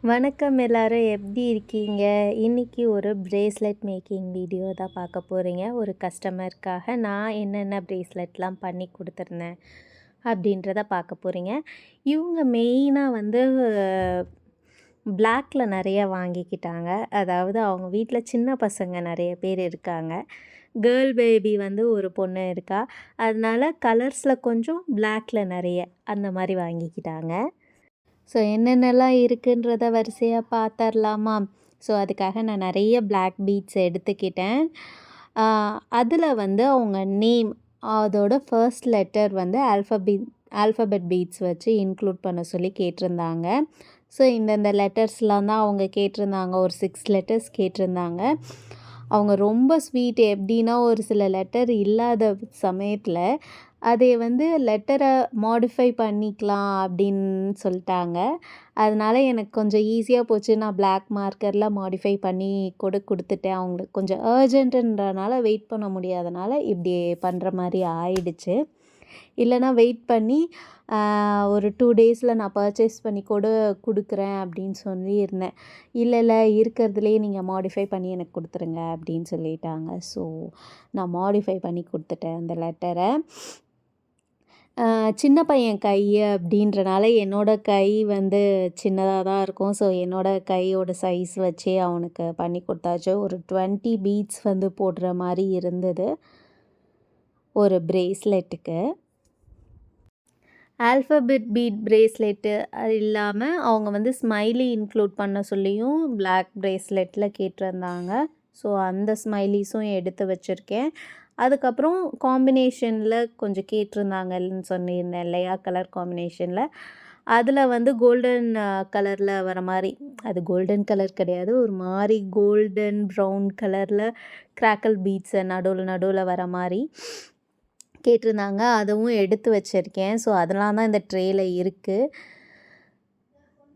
வணக்கம் எல்லாரும் எப்படி இருக்கீங்க? இன்னைக்கு ஒரு பிரேஸ்லெட் மேக்கிங் வீடியோ தான் பார்க்க போகிறீங்க. ஒரு கஸ்டமருக்காக நான் என்னென்ன பிரேஸ்லெட்லாம் பண்ணி கொடுத்துருந்தேன் அப்படின்றத பார்க்க போகிறீங்க. இவங்க மெயினாக வந்து பிளாக்ல நிறைய வாங்கிக்கிட்டாங்க. அதாவது அவங்க வீட்டில் சின்ன பசங்க நிறைய பேர் இருக்காங்க. கேர்ள் பேபி வந்து ஒரு பொண்ணு இருக்கா. அதனால கலர்ஸில் கொஞ்சம் பிளாக்ல நிறைய அந்த மாதிரி வாங்கிக்கிட்டாங்க. ஸோ என்னென்னலாம் இருக்குன்றத வரிசையாக பார்த்துரலாமா? ஸோ அதுக்காக நான் நிறைய பிளாக் பீட்ஸ் எடுத்துக்கிட்டேன். அதில் வந்து அவங்க நேம் அதோட ஃபர்ஸ்ட் லெட்டர் வந்து ஆல்ஃபபெட் பீட்ஸ் வச்சு இன்க்ளூட் பண்ண சொல்லி கேட்டிருந்தாங்க. ஸோ இந்தந்த லெட்டர்ஸ்லாம் தான் அவங்க கேட்டிருந்தாங்க. ஒரு 6 லெட்டர்ஸ் கேட்டிருந்தாங்க. அவங்க ரொம்ப ஸ்வீட் எப்படின்னா ஒரு சில லெட்டர் இல்லாத சமயத்தில் அதை வந்து லெட்டரை மாடிஃபை பண்ணிக்கலாம் அப்படின்னு சொல்லிட்டாங்க. அதனால் எனக்கு கொஞ்சம் ஈஸியாக போச்சு. நான் பிளாக் மார்க்கரில் மாடிஃபை பண்ணி கொடுத்துட்டேன். அவங்களுக்கு கொஞ்சம் அர்ஜென்ட்டுன்றனால வெயிட் பண்ண முடியாதனால இப்படி பண்ணுற மாதிரி ஆயிடுச்சு. இல்லைனா வெயிட் பண்ணி ஒரு 2 டேஸில் நான் பர்ச்சேஸ் பண்ணி கொடுக்குறேன் அப்படின்னு சொல்லியிருந்தேன். இல்லை இருக்கிறதுலே நீங்கள் மாடிஃபை பண்ணி எனக்கு கொடுத்துருங்க அப்படின்னு சொல்லிட்டாங்க. ஸோ நான் மாடிஃபை பண்ணி கொடுத்துட்டேன் அந்த லெட்டரை. சின்ன பையன் கை அப்படின்றனால என்னோடய கை வந்து சின்னதாக தான் இருக்கும். ஸோ என்னோடய கையோட சைஸ் வச்சே அவனுக்கு பண்ணி கொடுத்தாச்சு. ஒரு 20 பீட்ஸ் வந்து போடுற மாதிரி இருந்தது ஒரு பிரேஸ்லெட்டுக்கு. ஆல்ஃபபெட் பீட் பிரேஸ்லெட்டு அது இல்லாமல் அவங்க வந்து ஸ்மைலி இன்க்ளூட் பண்ண சொல்லியும் பிளாக் பிரேஸ்லெட்டில் கேட்டிருந்தாங்க. ஸோ அந்த ஸ்மைலிஸும் எடுத்து வச்சுருக்கேன். அதுக்கப்புறம் காம்பினேஷனில் கொஞ்சம் கேட்டிருந்தாங்கன்னு சொல்லியிருந்தேன் இல்லையா, கலர் காம்பினேஷனில். அதில் வந்து கோல்டன் கலரில் வர மாதிரி, அது கோல்டன் கலர் கிடையாது, ஒரு மாதிரி கோல்டன் ப்ரௌன் கலரில் கிராக்கல் பீட்ஸை நடுவில் வர மாதிரி கேட்டிருந்தாங்க. அதுவும் எடுத்து வச்சுருக்கேன். ஸோ அதெல்லாம் தான் இந்த ட்ரேயில் இருக்குது.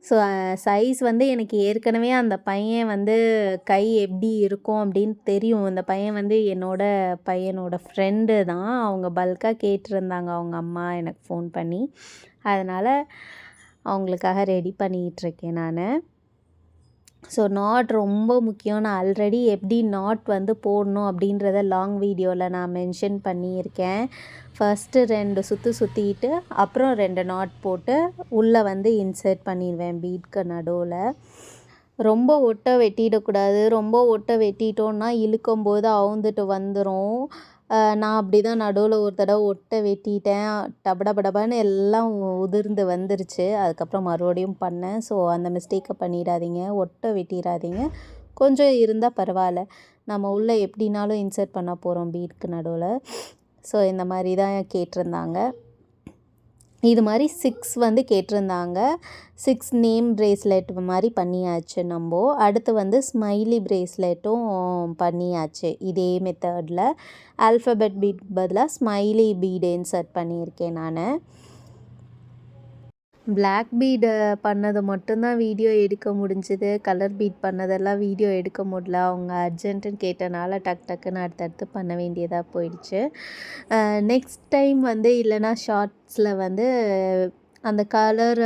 ஸோ சைஸ் வந்து எனக்கு ஏற்கனவே அந்த பையன் வந்து கை எப்படி இருக்கும் அப்படின்னு தெரியும். அந்த பையன் வந்து பையனோட ஃப்ரெண்டு தான். அவங்க பல்காக கேட்டிருந்தாங்க அவங்க அம்மா எனக்கு ஃபோன் பண்ணி. அதனால் அவங்களுக்காக ரெடி பண்ணிகிட்ருக்கேன் நான். ஸோ நாட் ரொம்ப முக்கியம். நான் ஆல்ரெடி எப்படி நாட் வந்து போடணும் அப்படின்றத லாங் வீடியோவில் நான் மென்ஷன் பண்ணியிருக்கேன். ஃபஸ்ட்டு 2 சுற்றிட்டு அப்புறம் 2 நாட் போட்டு உள்ளே வந்து இன்சர்ட் பண்ணிடுவேன் பீட்க்கு நடுவில். ரொம்ப ஒட்டை வெட்டிடக்கூடாது. ரொம்ப ஒட்டை வெட்டிட்டோன்னா இழுக்கும்போது அவுந்துட்டு வந்துடும். நான் அப்படி தான் நடுவில் ஒரு தடவை ஒட்டை வெட்டிட்டேன். டபடபடபான்னு எல்லாம் உதிர்ந்து வந்துருச்சு. அதுக்கப்புறம் மறுபடியும் பண்ணேன். ஸோ அந்த மிஸ்டேக்கை பண்ணிடாதீங்க, ஒட்டை வெட்டிடாதீங்க. கொஞ்சம் இருந்தால் பரவாயில்ல, நம்ம உள்ளே எப்படினாலும் இன்சர்ட் பண்ண போகிறோம் பீட்க்கு நடுவில். ஸோ இந்த மாதிரி தான் கேட்டிருந்தாங்க. இது மாதிரி 6 வந்து கேட்டிருந்தாங்க. 6 நேம் பிரேஸ்லெட் மாதிரி பண்ணியாச்சு நம்ம. அடுத்து வந்து ஸ்மைலி பிரேஸ்லெட்டும் பண்ணியாச்சு இதே மெத்தடில். ஆல்ஃபபெட் பீட் பதிலாக ஸ்மைலி பீடு இன்சர்ட் பண்ணியிருக்கேன் நான். பிளாக் பீடு பண்ணது மட்டும்தான் வீடியோ எடுக்க முடிஞ்சுது. கலர் பீட் பண்ணதெல்லாம் வீடியோ எடுக்க முடியல. அவங்க அர்ஜென்ட்டுன்னு கேட்டனால டக்குன்னு அடுத்தடுத்து பண்ண வேண்டியதாக போயிடுச்சு. நெக்ஸ்ட் டைம் வந்து இல்லைனா ஷார்ட்ஸில் வந்து அந்த கலர்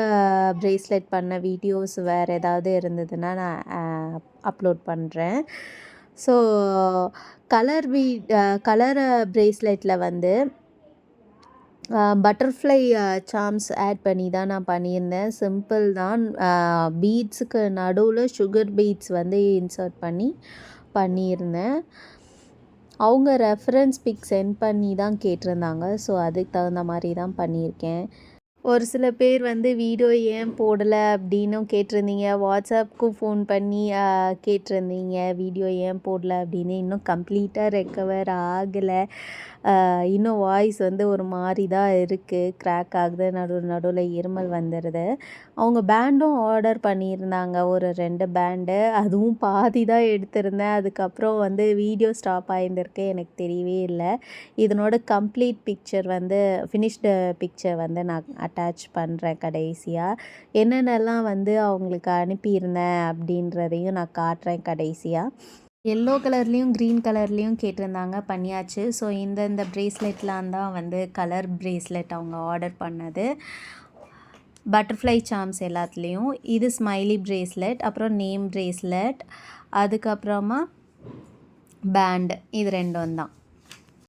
பிரேஸ்லெட் பண்ண வீடியோஸ் வேறு ஏதாவது இருந்ததுன்னா நான் அப்லோட் பண்ணுறேன். ஸோ கலர் பிரேஸ்லெட்டில் வந்து பட்டர்ஃப்ளை சார்ம்ஸ் ஆட் பண்ணி தான் நான் பண்ணியிருந்தேன். சிம்பிள் தான். பீட்ஸுக்கு நடுவில் சுகர் பீட்ஸ் வந்து இன்சர்ட் பண்ணியிருந்தேன். அவங்க ரெஃபரன்ஸ் பிக் சென்ட் பண்ணி தான் கேட்டிருந்தாங்க. ஸோ அதுக்கு தகுந்த மாதிரி தான் பண்ணியிருக்கேன். ஒரு சில பேர் வந்து வீடியோ ஏன் போடலை அப்படின்னும் கேட்டிருந்தீங்க. வாட்ஸ்அப்புக்கும் ஃபோன் பண்ணி கேட்டிருந்தீங்க வீடியோ ஏன் போடலை அப்படின்னு. இன்னும் கம்ப்ளீட்டாக ரெக்கவர் ஆகலை. இன்னும் வாய்ஸ் வந்து ஒரு மாதிரி தான் இருக்குது. க்ராக் ஆகுது, நடுவில் இருமல் வந்துடுது. அவங்க பேண்டும் ஆர்டர் பண்ணியிருந்தாங்க, ஒரு 2 பேண்டு. அதுவும் பாதி தான் எடுத்திருந்தேன். அதுக்கப்புறம் வந்து வீடியோ ஸ்டாப் ஆகியிருந்திருக்கு, எனக்கு தெரியவே இல்லை. இதனோட கம்ப்ளீட் பிக்சர் வந்து ஃபினிஷ்டு பிக்சர் வந்து நான் அட்டாச் பண்ணுறேன் கடைசியாக. என்னென்னலாம் வந்து அவங்களுக்கு அனுப்பியிருந்தேன் அப்படின்றதையும் நான் காட்டுறேன் கடைசியாக. எல்லோ கலர்லேயும் க்ரீன் கலர்லேயும் கேட்டிருந்தாங்க, பண்ணியாச்சு. ஸோ இந்த ப்ரேஸ்லெட்லாம் தான் வந்து கலர் ப்ரேஸ்லெட் அவங்க ஆர்டர் பண்ணது. பட்டர்ஃப்ளை சார்ம்ஸ் எல்லாத்துலேயும். இது ஸ்மைலி பிரேஸ்லெட், அப்புறம் நேம் பிரேஸ்லெட், அதுக்கப்புறமா பேண்டு. இது 2ம் தான்.